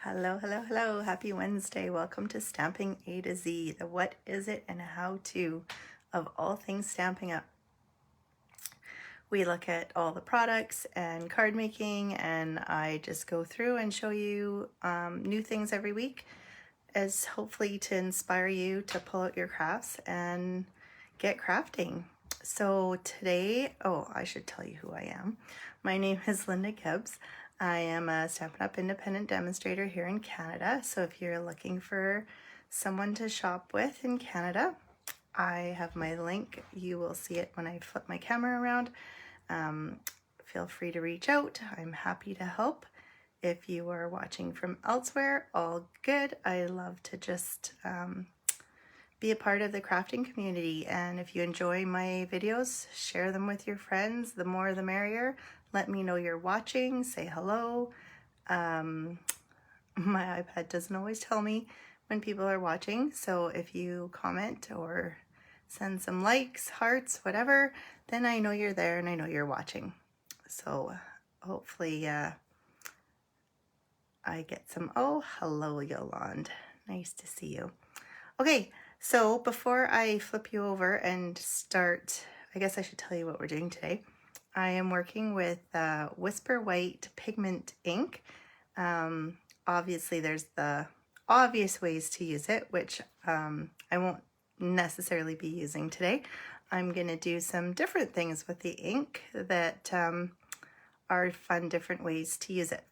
Hello, hello, hello. Happy Wednesday. Welcome to Stamping A to Z, the what is it and how to of all things Stampin' Up. We look at all the products and card making, and I just go through and show you new things every week as hopefully to inspire you to pull out your crafts and get crafting. So today, I should tell you who I am. My name is Linda Gibbs. I am a Stampin' Up! Independent demonstrator here in Canada. So if you're looking for someone to shop with in Canada, I have my link. You will see it when I flip my camera around. Feel free to reach out. I'm happy to help. If you are watching from elsewhere, all good. I love to just be a part of the crafting community, and if you enjoy my videos, share them with your friends. The more the merrier. Let me know you're watching. Say hello. My iPad doesn't always tell me when people are watching, so if you comment or send some likes, hearts, whatever, then I know you're there and I know you're watching. So hopefully I get some. Oh, hello, Yolande. Nice to see you. Okay, so before I flip you over and start, I guess I should tell you what we're doing today. I am working with Whisper White Pigment ink. Obviously, there's the obvious ways to use it, which I won't necessarily be using today. I'm going to do some different things with the ink that are fun, different ways to use it.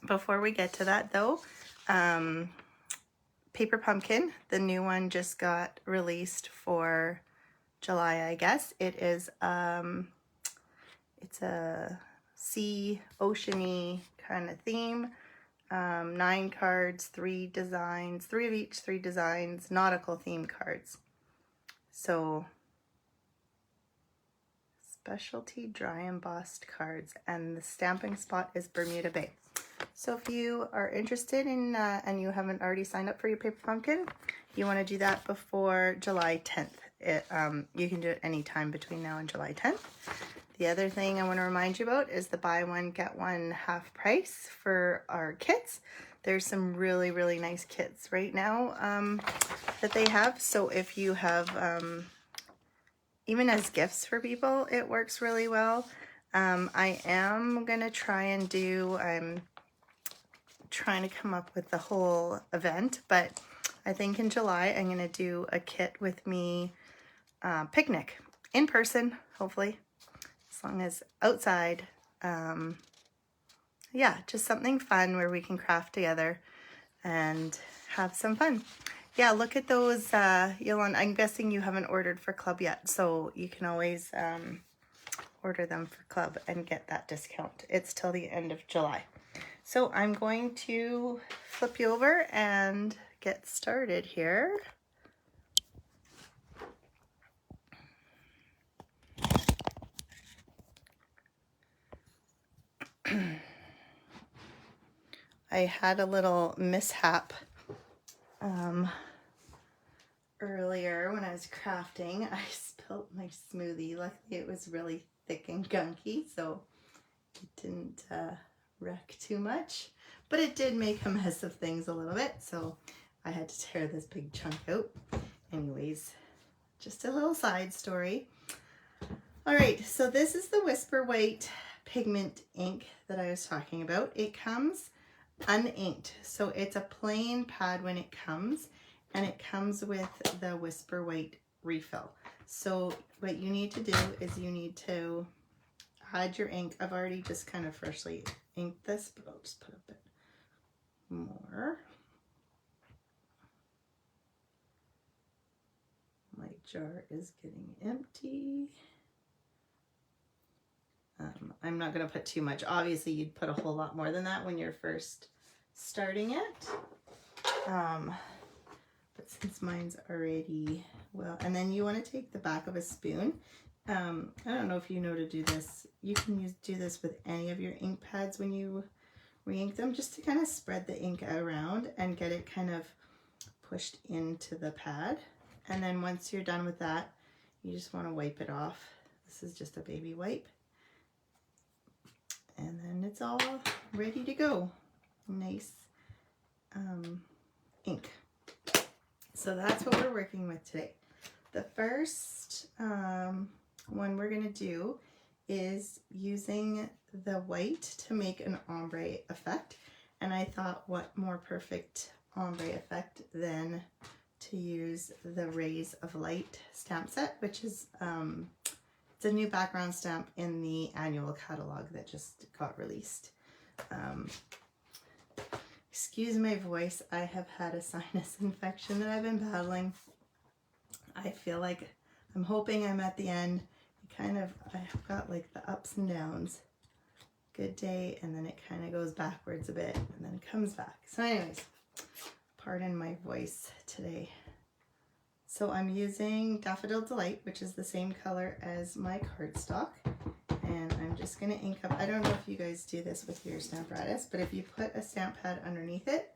Before we get to that, though, Paper Pumpkin, the new one just got released for July, I guess. It is it's a sea, oceany kind of theme. 9 cards, 3 designs, 3 of each, 3 designs, nautical themed cards. So specialty dry embossed cards, and the stamping spot is Bermuda Bay. So if you are interested in and you haven't already signed up for your Paper Pumpkin, you want to do that before July 10th. You can do it anytime between now and July 10th. The other thing I want to remind you about is the buy one, get one half price for our kits. There's some really, really nice kits right now that they have. So if you have, even as gifts for people, it works really well. I am going to try and do, I'm trying to come up with the whole event, but I think in July I'm going to do a kit with me picnic in person, hopefully. As long as outside, yeah, just something fun where we can craft together and have some fun. Yeah, look at those, Yolanda, I'm guessing you haven't ordered for club yet, so you can always order them for club and get that discount. It's till the end of July. So I'm going to flip you over and get started here. I had a little mishap earlier when I was crafting. I spilled my smoothie. Luckily it was really thick and gunky, so it didn't wreck too much, but it did make a mess of things a little bit, so I had to tear this big chunk out. Anyways, just a little side story. All right, so this is the Whisper White Pigment ink that I was talking about. It comes uninked, so it's a plain pad when it comes, and it comes with the Whisper White refill. So what you need to do is you need to add your ink. I've already just kind of freshly inked this, but I'll just put a bit more. My jar is getting empty. I'm not going to put too much. Obviously, you'd put a whole lot more than that when you're first starting it. But since mine's already, well, and then you want to take the back of a spoon. I don't know if you know to do this. You can do this with any of your ink pads when you re-ink them, just to kind of spread the ink around and get it kind of pushed into the pad. And then once you're done with that, you just want to wipe it off. This is just a baby wipe. And then it's all ready to go. Nice ink. So that's what we're working with today. The first one we're going to do is using the white to make an ombre effect. And I thought what more perfect ombre effect than to use the Rays of Light stamp set, which is it's a new background stamp in the annual catalog that just got released. Excuse my voice, I have had a sinus infection that I've been battling. I feel like I'm hoping I'm at the end. I've got like the ups and downs. Good day, and then it kind of goes backwards a bit, and then it comes back. So anyways, pardon my voice today. So I'm using Daffodil Delight, which is the same color as my cardstock. And I'm just going to ink up. I don't know if you guys do this with your Stamparatus, but if you put a stamp pad underneath it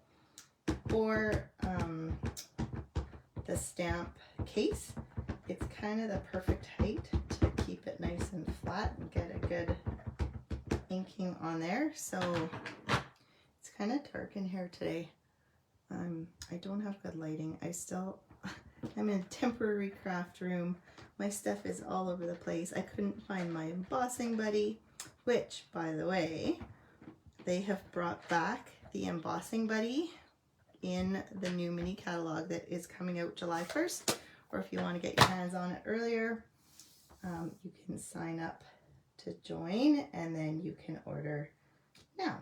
or the stamp case, it's kind of the perfect height to keep it nice and flat and get a good inking on there. So it's kind of dark in here today. I don't have good lighting. I'm in a temporary craft room. My stuff is all over the place. I couldn't find my embossing buddy, which, by the way, they have brought back the embossing buddy in the new mini catalog that is coming out July 1st. Or if you want to get your hands on it earlier, you can sign up to join and then you can order now.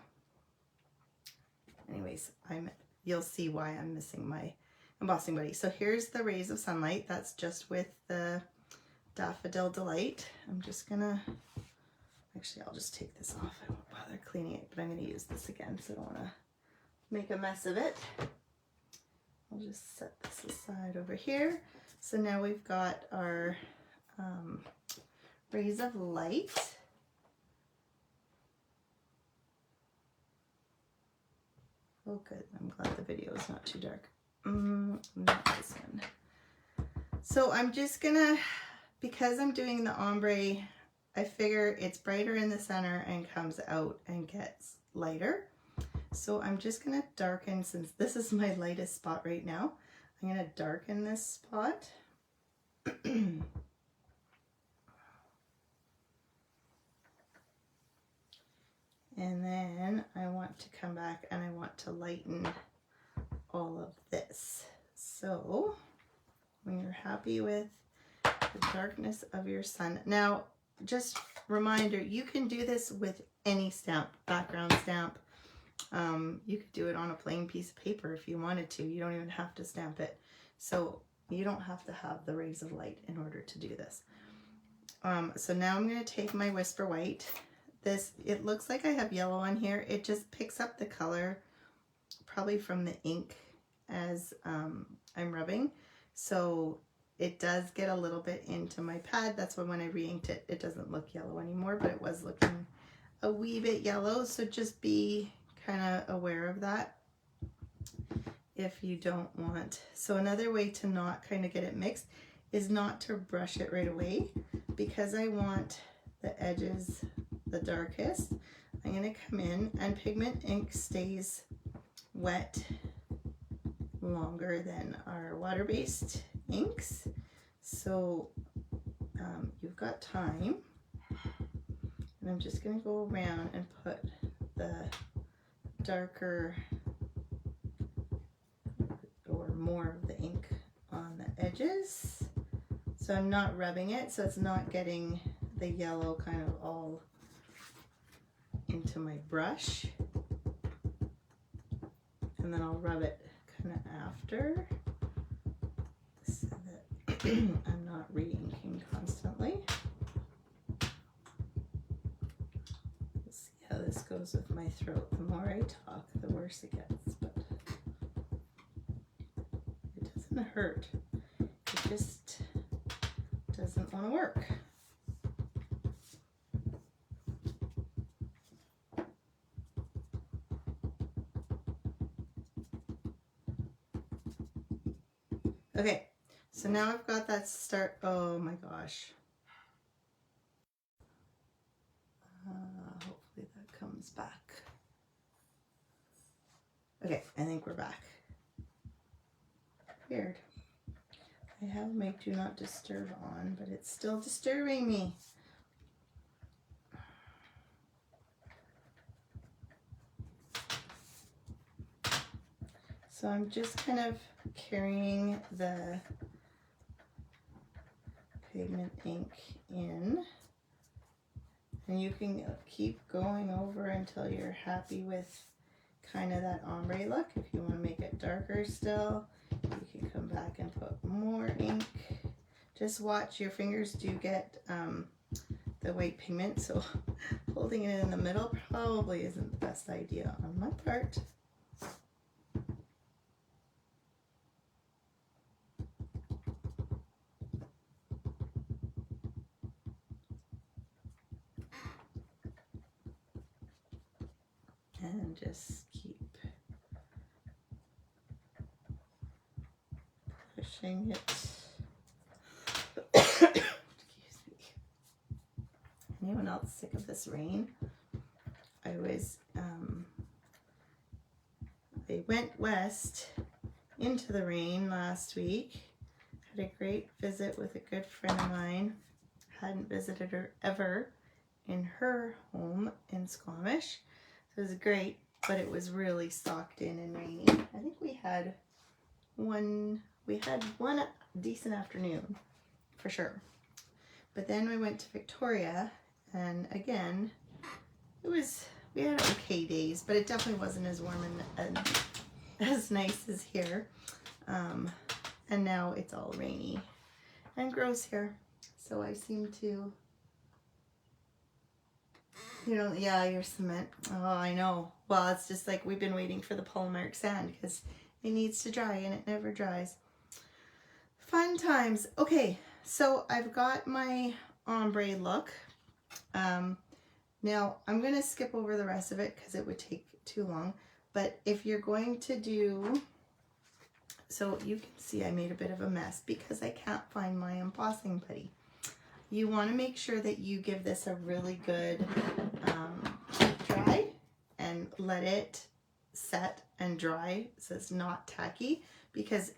Anyways, you'll see why I'm missing my embossing buddy. So here's the Rays of Sunlight. That's just with the Daffodil Delight. I'm just gonna, actually I'll just take this off. I won't bother cleaning it, but I'm gonna use this again, so I don't wanna make a mess of it. I'll just set this aside over here. So now we've got our Rays of Light. Oh good, I'm glad the video is not too dark. Not this one. So I'm just gonna, because I'm doing the ombre, I figure it's brighter in the center and comes out and gets lighter. So I'm just gonna darken, since this is my lightest spot right now, I'm gonna darken this spot. And then I want to come back and I want to lighten all of this. So when you're happy with the darkness of your sun, now just reminder, you can do this with any stamp, background stamp. You could do it on a plain piece of paper if you wanted to. You don't even have to stamp it. So you don't have to have the Rays of Light in order to do this. So now I'm going to take my Whisper White. It looks like I have yellow on here. It just picks up the color probably from the ink as I'm rubbing. So it does get a little bit into my pad. That's why when I re-inked it, it doesn't look yellow anymore, but it was looking a wee bit yellow. So just be kind of aware of that if you don't want. So another way to not kind of get it mixed is not to brush it right away, because I want the edges the darkest. I'm going to come in, and Pigment ink stays wet longer than our water-based inks, so you've got time. And I'm just going to go around and put the darker or more of the ink on the edges, so I'm not rubbing it, so it's not getting the yellow kind of all into my brush. And then I'll rub it kind of after, so that I'm not re-inking constantly. We'll see how this goes with my throat. The more I talk, the worse it gets, but it doesn't hurt. It just doesn't want to work. Okay, so now I've got that start. Oh my gosh. Hopefully that comes back. Okay, I think we're back. Weird. I have my do not disturb on, but it's still disturbing me. So I'm just kind of carrying the pigment ink in, and you can keep going over until you're happy with kind of that ombre look. If you want to make it darker still, you can come back and put more ink. Just watch, your fingers do get the white pigment, so holding it in the middle probably isn't the best idea on my part. And just keep pushing it. Excuse me. Anyone else sick of this rain? I went west into the rain last week. Had a great visit with a good friend of mine. Hadn't visited her ever in her home in Squamish. So it was great, but it was really socked in and rainy. I think we had one decent afternoon for sure. But then we went to Victoria, and again, we had okay days, but it definitely wasn't as warm and as nice as here. And now it's all rainy and gross here. So I seem to, yeah, your cement. Oh, I know. Well, it's just like we've been waiting for the polymeric sand because it needs to dry and it never dries. Fun times. Okay, so I've got my ombre look. Now I'm going to skip over the rest of it because it would take too long. But if you're going to do, so you can see I made a bit of a mess because I can't find my embossing putty. You want to make sure that you give this a really good dry and let it set and dry so it's not tacky, because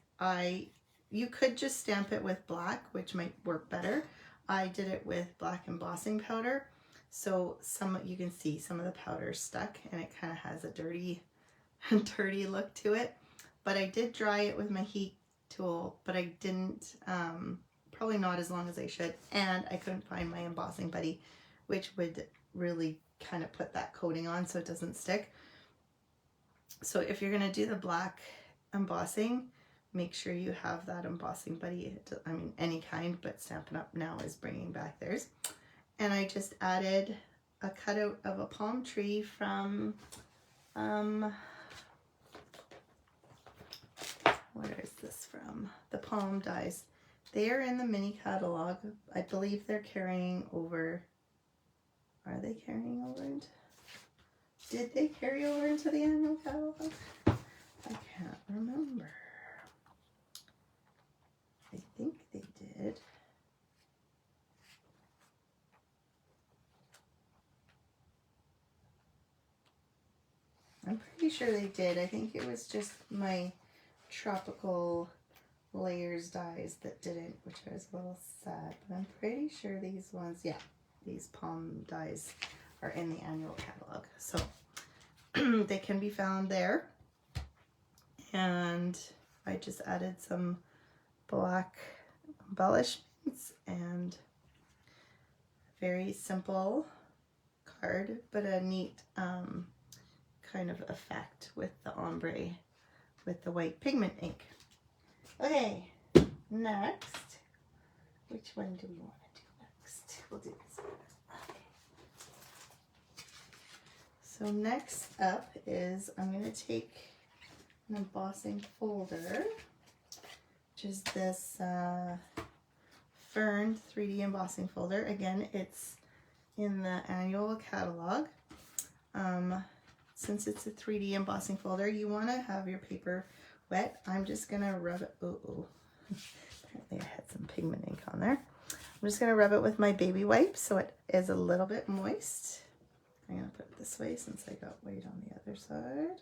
you could just stamp it with black, which might work better. I did it with black embossing powder, so you can see some of the powder stuck and it kind of has a dirty look to it. But I did dry it with my heat tool, but I didn't, probably not as long as I should, and I couldn't find my embossing putty, which would really kind of put that coating on so it doesn't stick. So if you're going to do the black embossing, make sure you have that embossing putty. I mean, any kind, but Stampin' Up! Now is bringing back theirs. And I just added a cutout of a palm tree from, where is this from? The Palm Dies. They are in the mini catalog. I believe they're carrying over. Are they carrying over into? Did they carry over into the annual catalog? I can't remember. I think they did. I'm pretty sure they did. I think it was just my tropical layers dies that didn't, which I was a little sad, but I'm pretty sure these ones, yeah, these palm dies are in the annual catalog, so they can be found there. And I just added some black embellishments and very simple card, but a neat kind of effect with the ombre with the white pigment ink. Okay, next, which one do we want to do next? We'll do this one. Okay. So next up is I'm going to take an embossing folder, which is this Fern 3D embossing folder. Again, it's in the annual catalog. Since it's a 3D embossing folder, you want to have your paper wet. I'm just going to rub it. Apparently I had some pigment ink on there. I'm just going to rub it with my baby wipe so it is a little bit moist. I'm going to put it this way since I got white on the other side.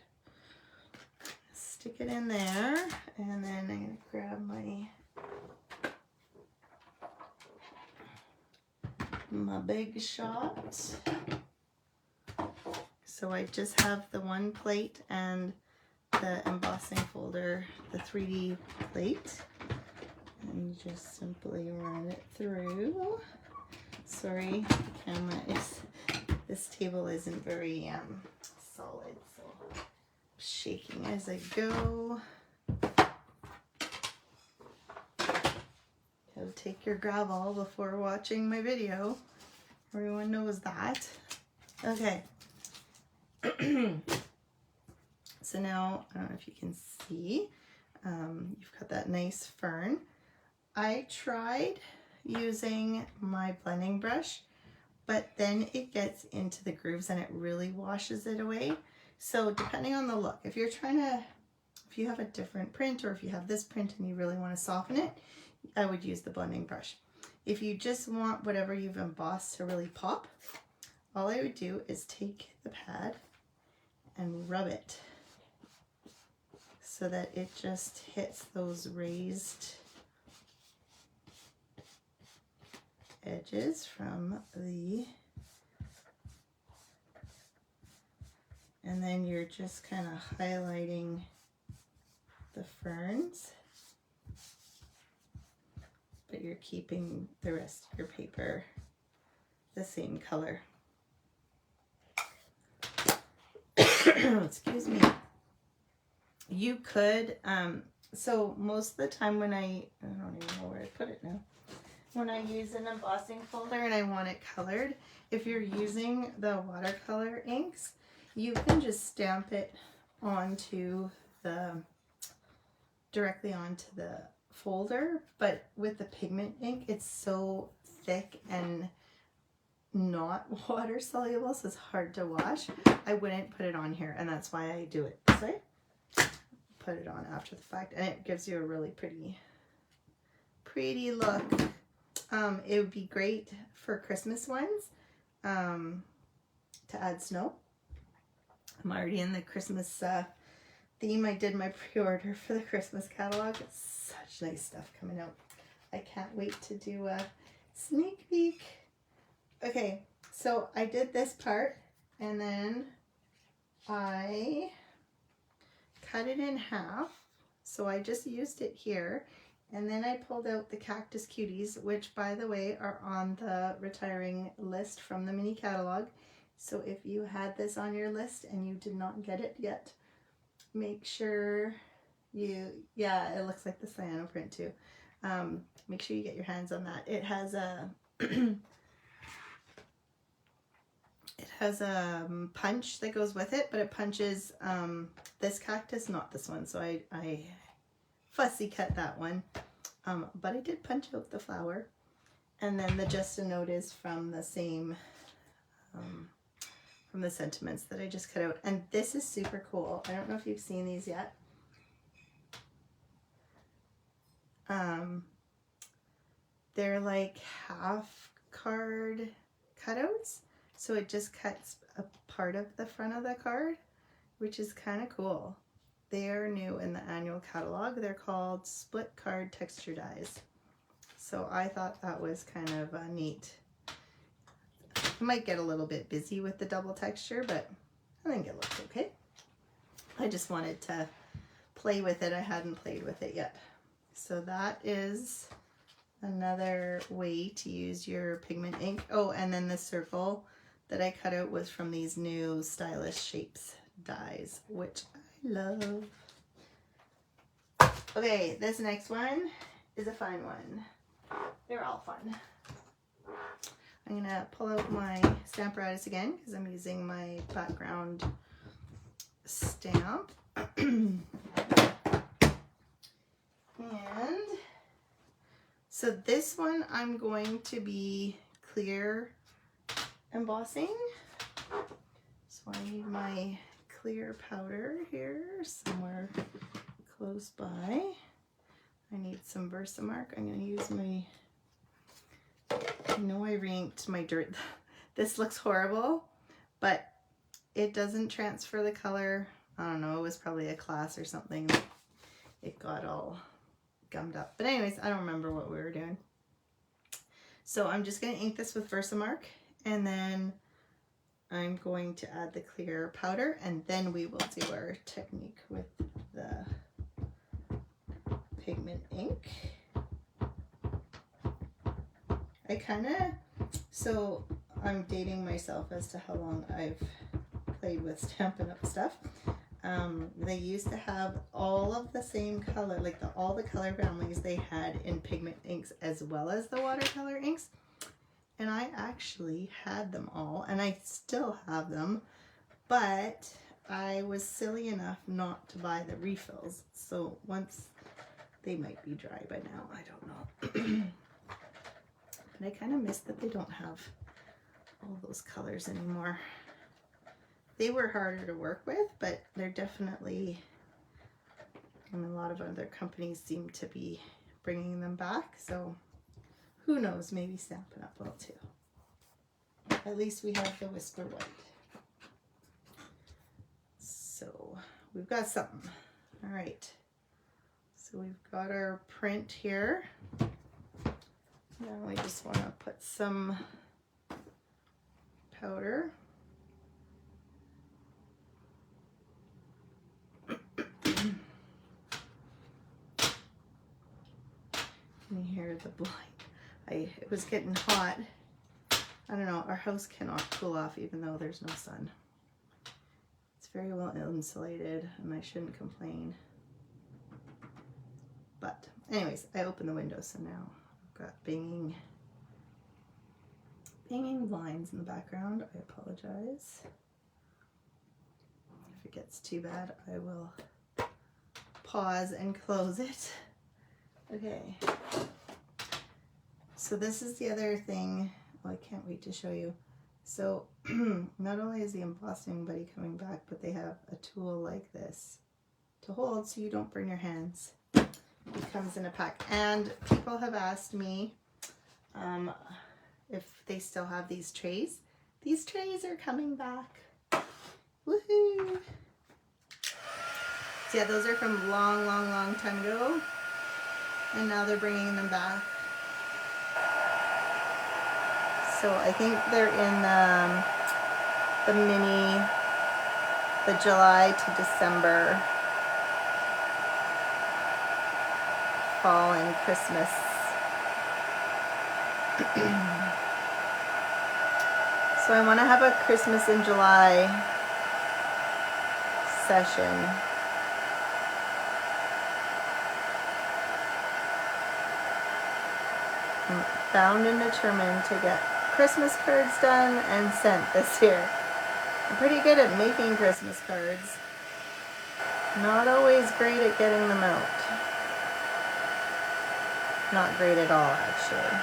stick it in there, and then I'm going to grab my big shot. So I just have the one plate and the embossing folder, the 3D plate, and you just simply run it through. Sorry, the camera is, this table isn't very solid, so I'm shaking as I go. Gotta take your gravel before watching my video. Everyone knows that. Okay. So now, I don't know if you can see, you've got that nice fern. I tried using my blending brush, but then it gets into the grooves and it really washes it away. So depending on the look, if you have a different print, or if you have this print and you really want to soften it, I would use the blending brush. If you just want whatever you've embossed to really pop, all I would do is take the pad and rub it so that it just hits those raised edges from the, and then you're just kind of highlighting the ferns, but you're keeping the rest of your paper the same color. Excuse me. You could, so most of the time when I don't even know where I put it now. When I use an embossing folder and I want it colored, if you're using the watercolor inks, you can just stamp it onto directly onto the folder, but with the pigment ink, it's so thick and not water soluble, so it's hard to wash. I wouldn't put it on here, and that's why I do it this way. Put it on after the fact, and it gives you a really pretty look. It would be great for Christmas ones, to add snow. I'm already in the Christmas theme. I did my pre-order for the Christmas catalog. It's such nice stuff coming out. I can't wait to do a sneak peek. Okay, so I did this part, and then I cut it in half. So I just used it here, and then I pulled out the Cactus Cuties, which by the way are on the retiring list from the mini catalog. So if you had this on your list and you did not get it yet, make sure yeah, it looks like the cyano print too. Make sure you get your hands on that. It has a punch that goes with it, but it punches this cactus, not this one. So I fussy cut that one, but I did punch out the flower. And then the Just a Note is from the same, from the sentiments that I just cut out. And this is super cool. I don't know if you've seen these yet. They're like half card cutouts. So it just cuts a part of the front of the card, which is kind of cool. They're new in the annual catalog. They're called split card texture dies. So I thought that was kind of neat. I might get a little bit busy with the double texture, but I think it looks okay. I just wanted to play with it. I hadn't played with it yet. So that is another way to use your pigment ink. Oh, and then the circle that I cut out was from these new Stylish Shapes dies, which I love. Okay, this next one is a fun one. They're all fun. I'm gonna pull out my Stamparatus again because I'm using my background stamp. And so this one I'm going to be clear embossing. So I need my clear powder here somewhere close by. I need some Versamark. I'm going to use my, I know I inked my dirt. This looks horrible, but it doesn't transfer the color I don't know, it was probably a class or something. It got all gummed up. But anyways, I don't remember what we were doing. So I'm just going to ink this with Versamark, and then I'm going to add the clear powder, and then we will do our technique with the pigment ink. So I'm dating myself as to how long I've played with Stampin' Up! Stuff. They used to have all of the same color, like all the color families they had in pigment inks as well as the watercolor inks. And I actually had them all, and I still have them, but I was silly enough not to buy the refills. So once they might be dry by now, I don't know. But I kind of miss that they don't have all those colors anymore. They were harder to work with, but they're definitely, I mean, a lot of other companies seem to be bringing them back, so who knows, maybe Stampin' Up! Will too. At least we have the Whisper White. So we've got something. All right. So we've got our print here. Now we just want to put some powder. Can you hear the blind? It was getting hot. I don't know, our house cannot cool off even though there's no sun. It's very well insulated and I shouldn't complain. But anyways, I opened the window, so now I've got banging blinds in the background. I apologize. If it gets too bad, I will pause and close it. Okay. So this is the other thing. Well, I can't wait to show you. So not only is the embossing buddy coming back, but they have a tool like this to hold so you don't burn your hands. It comes in a pack. And people have asked me if they still have these trays. These trays are coming back. Woohoo! So yeah, those are from long time ago. And now they're bringing them back. So I think they're in the mini, the July to December, fall and Christmas. So I want to have a Christmas in July session. I'm bound and determined to get Christmas cards done and sent this year. I'm pretty good at making Christmas cards. Not always great at getting them out. Not great at all, actually.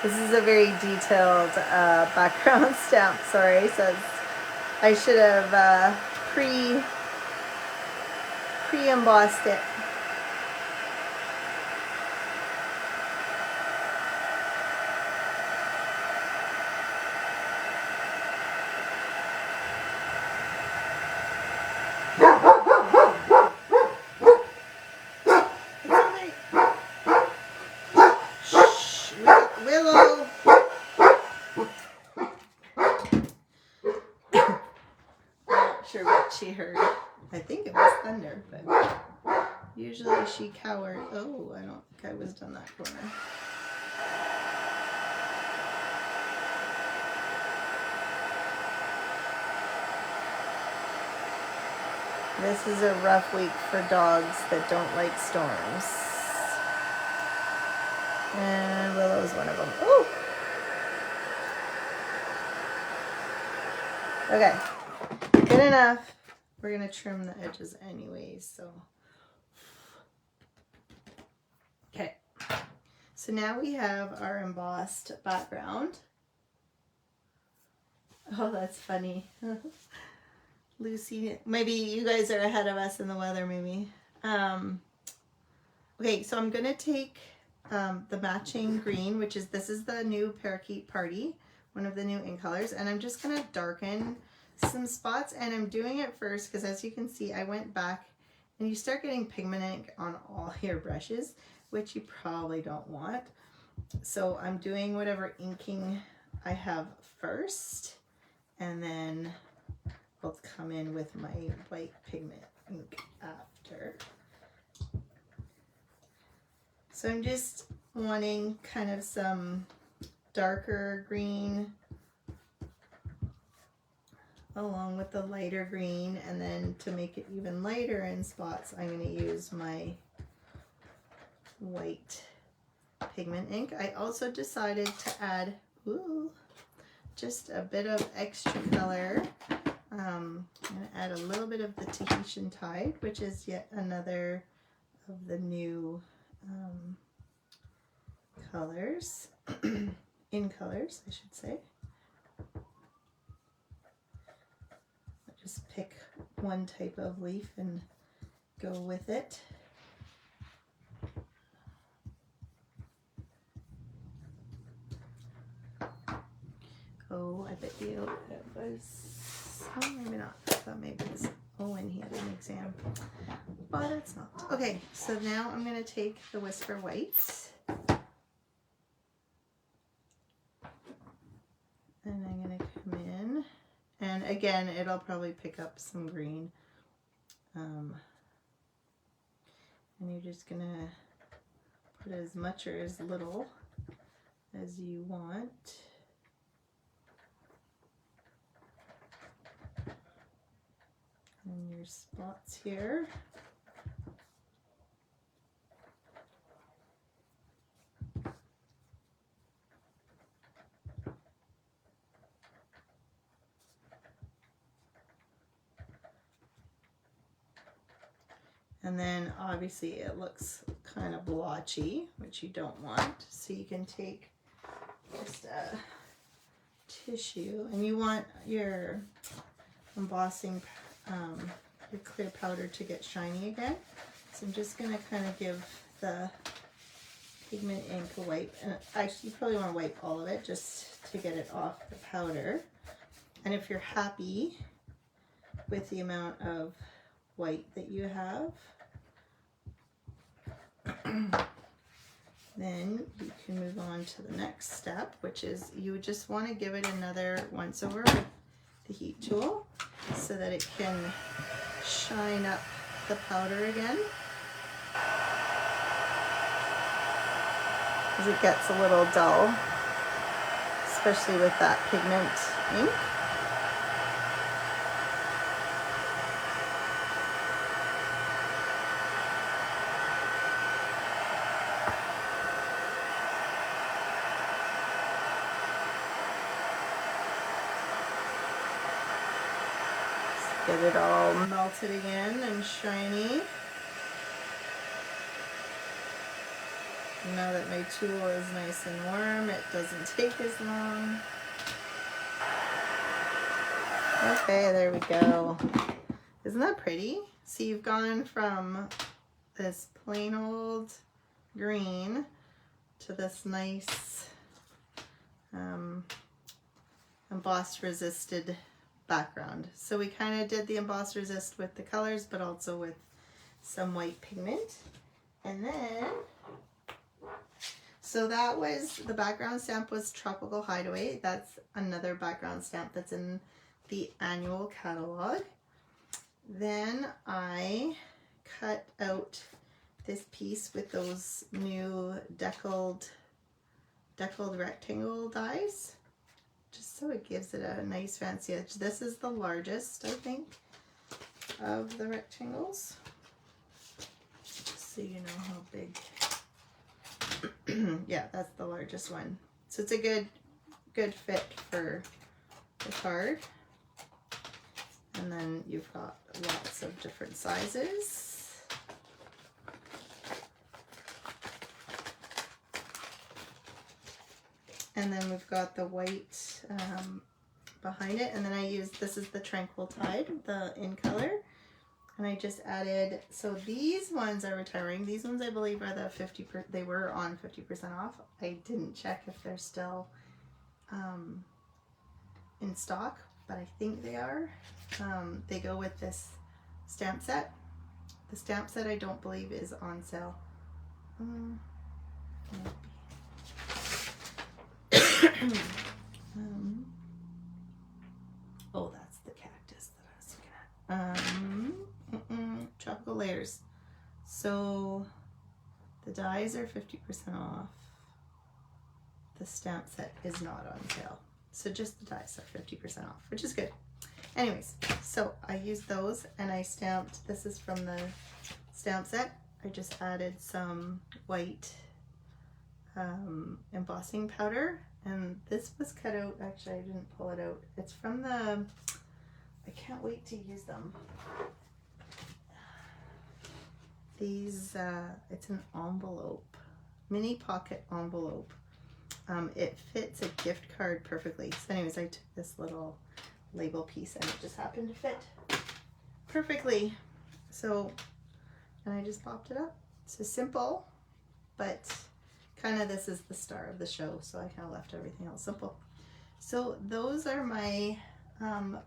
This is a very detailed background stamp, sorry, says I should have pre-embossed it. She heard. I think it was thunder, but usually she cowered. Oh, I don't think I was done that corner. This is a rough week for dogs that don't like storms. And Willow's one of them. Ooh! Okay, good enough. We're gonna trim the edges anyways, so So now we have our embossed background. Oh, that's funny. Lucy, maybe you guys are ahead of us in the weather, maybe. Okay, so I'm gonna take the matching green, which is, this is the new Parakeet Party, one of the new ink colors, and I'm just gonna darken some spots, and I'm doing it first because, as you can see, I went back and you start getting pigment ink on all your brushes, which you probably don't want. So I'm doing whatever inking I have first, and then I'll come in with my white pigment ink after. So I'm just wanting kind of some darker green along with the lighter green, and then to make it even lighter in spots, I'm going to use my white pigment ink. I also decided to add just a bit of extra color. I'm going to add a little bit of the Tahitian Tide, which is yet another of the new colors, in colors, I should say. Just pick one type of leaf and go with it. Oh, I bet you it was, oh, maybe not. I thought maybe it was Owen, he had an exam, but it's not. Okay, so now I'm going to take the Whisper Whites, and I'm going to come in, and again, it'll probably pick up some green, and you're just going to put as much or as little as you want. And your spots here. And then obviously it looks kind of blotchy, which you don't want. So you can take just a tissue, and you want your embossing your clear powder to get shiny again. So I'm just going to kind of give the pigment ink a wipe, and actually you probably want to wipe all of it just to get it off the powder. And if you're happy with the amount of white that you have, then you can move on to the next step, which is you just want to give it another once over with the heat tool so that it can shine up the powder again, because it gets a little dull, especially with that pigment ink. Get it all melted again and shiny. Now that my tool is nice and warm, it doesn't take as long. Okay, there we go. Isn't that pretty? So you've gone from this plain old green to this nice embossed resisted background. So we kind of did the emboss resist with the colors, but also with some white pigment. And then, so that was, the background stamp was Tropical Hideaway. That's another background stamp that's in the annual catalog. Then I cut out this piece with those new deckled rectangle dies, just so it gives it a nice fancy edge. This is the largest, I think, of the rectangles, so you know how big. Yeah, that's the largest one. So it's a good fit for the card. And then you've got lots of different sizes. And then we've got the white behind it. And then I used, this is the Tranquil Tide, the in color. And I just added, so these ones are retiring. These ones I believe are the 50%, they were on 50% off. I didn't check if they're still in stock, but I think they are. They go with this stamp set. The stamp set I don't believe is on sale. Oh, that's the cactus that I was looking at. Tropical layers. So the dies are 50% off. The stamp set is not on sale. So just the dies are 50% off, which is good. Anyways, so I used those and I stamped, this is from the stamp set. I just added some white embossing powder, and this was cut out, actually I didn't pull it out. It's from the, I can't wait to use them. These, it's an envelope, mini pocket envelope. It fits a gift card perfectly. So anyways, I took this little label piece and it just happened to fit perfectly. So, and I just popped it up. So simple, but kind of this is the star of the show. So I kind of left everything else simple. So those are my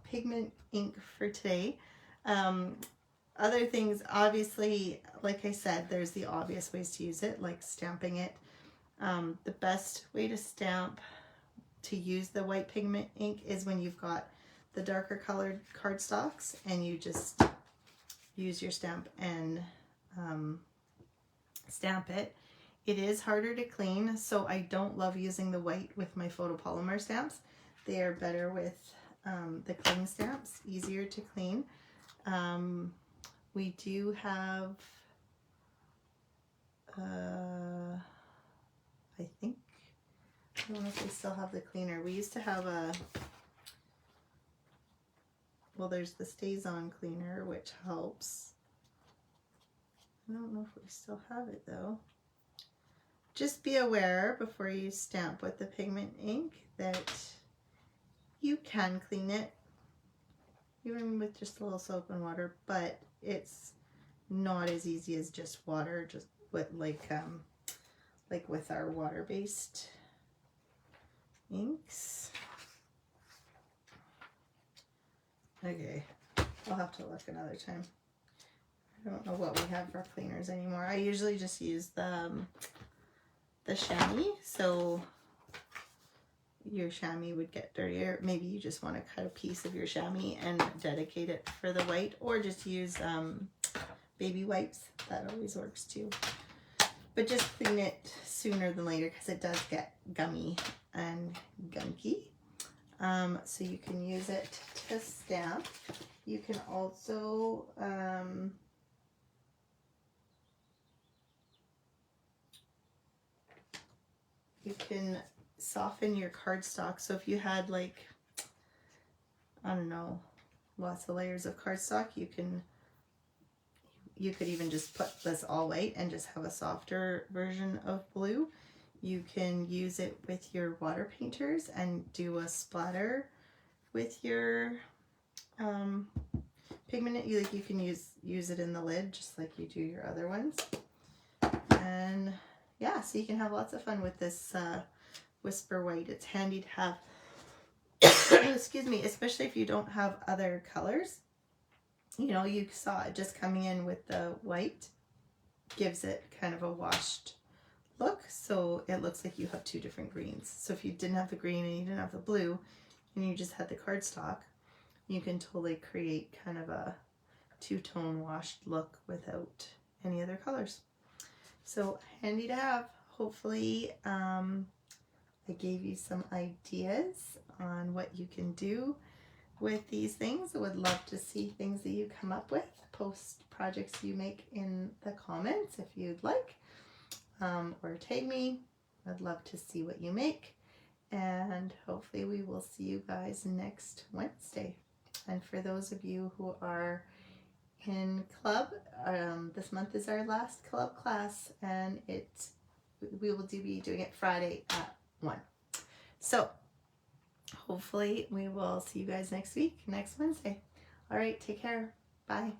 pigment ink for today. Other things, obviously, like I said, there's the obvious ways to use it, like stamping it. The best way to stamp, to use the white pigment ink, is when you've got the darker colored cardstocks and you just use your stamp and stamp it. It is harder to clean, so I don't love using the white with my photopolymer stamps. They are better with the cling stamps, easier to clean. We do have, I think, I don't know if we still have the cleaner. We used to have a, well, there's the Stays On cleaner, which helps. I don't know if we still have it though. Just be aware before you stamp with the pigment ink that you can clean it, even with just a little soap and water, but it's not as easy as just water, just with like with our water-based inks. Okay, I'll have to look another time. I don't know what we have for cleaners anymore. I usually just use the chamois, so your chamois would get dirtier. Maybe you just want to cut a piece of your chamois and dedicate it for the white, or just use baby wipes. That always works too. But just clean it sooner than later because it does get gummy and gunky. So you can use it to stamp. You can also you can soften your cardstock. So if you had, like, I don't know, lots of layers of cardstock, you could even just put this all white and just have a softer version of blue. You can use it with your water painters and do a splatter with your pigment. You can use it in the lid just like you do your other ones. And yeah, so you can have lots of fun with this Whisper White. It's handy to have, excuse me, especially if you don't have other colors. You know, you saw it just coming in with the white, gives it kind of a washed look, so it looks like you have two different greens. So if you didn't have the green and you didn't have the blue and you just had the cardstock, you can totally create kind of a two-tone washed look without any other colors. So handy to have. Hopefully I gave you some ideas on what you can do with these things. I would love to see things that you come up with. Post projects you make in the comments if you'd like, or tag me. I'd love to see what you make, and hopefully we will see you guys next Wednesday. And for those of you who are in club, this month is our last club class, and we will be doing it Friday at 1. So hopefully we will see you guys next week, next Wednesday. All right, take care. Bye.